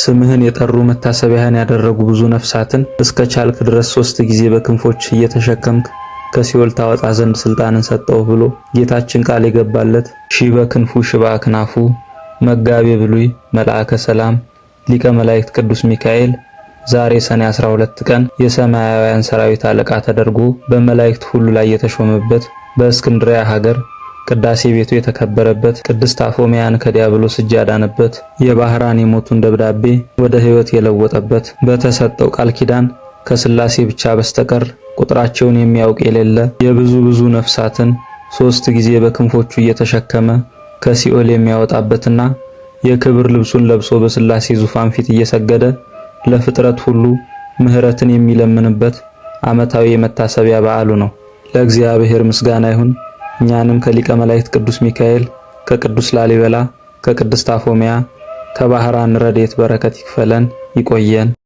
ስምህን የጠሩ መታሰቢያህን ያደረጉ ብዙ ነፍሳትን እስከ ቻልክ ድረስ 3 ጊዜ በክንፎች እየተሸከምክ ከሲኦል ታወጣ ዘንድ ስልጣንን ሰጠው ብሎ ጌታችን ቃል የገባለት ሺህ በክንፉ ሽባ አክናፉ መጋቤ ብሉይ መልአከ ሰላም ሊቀ መላእክት ቅዱስ ሚካኤል ዛሬ ሰኔ 12 ቀን የሰማያውያን ሰራዊት አለቃ ተደርጎ በመላእክት ሁሉ ላይ የተሾመበት በእስክንድርያ ሀገር ቅዳሴ ቤቱ የተከበረበት ቅድስት አፎሚያን ከዲያብሎስ እጅ ያዳነበት የባህራን የሞቱን ደብዳቤ ወደ ሕይወት የለወጠበት በተሰጠው ቃል ኪዳን ከሥላሴ ብቻ በስተቀር ቁጥራቸውን የሚያውቅ የሌለ የብዙ ነፍሳትን 3 ጊዜ በክንፎቹ እየተሸከመ ከሲኦል የሚያወጣበትና የክብር ልብሱን ለብሶ በሥላሴ ዙፋን ፊት እየሰገደ ለፍጥረት ሁሉ ምህረትን የሚለምንበት ዓመታዊ የመታሰቢያ በዓሉ ነው። ለእግዚአብሔር ምስጋና ይሁን። እኛንም ከሊቀ መላእክት ቅዱስ ሚካኤል ከቅዱስ ላሊበላ ከቅድስት አፎሚያ ከባህራን ረድኤት በረከት ይክፈለን። ይቆየን።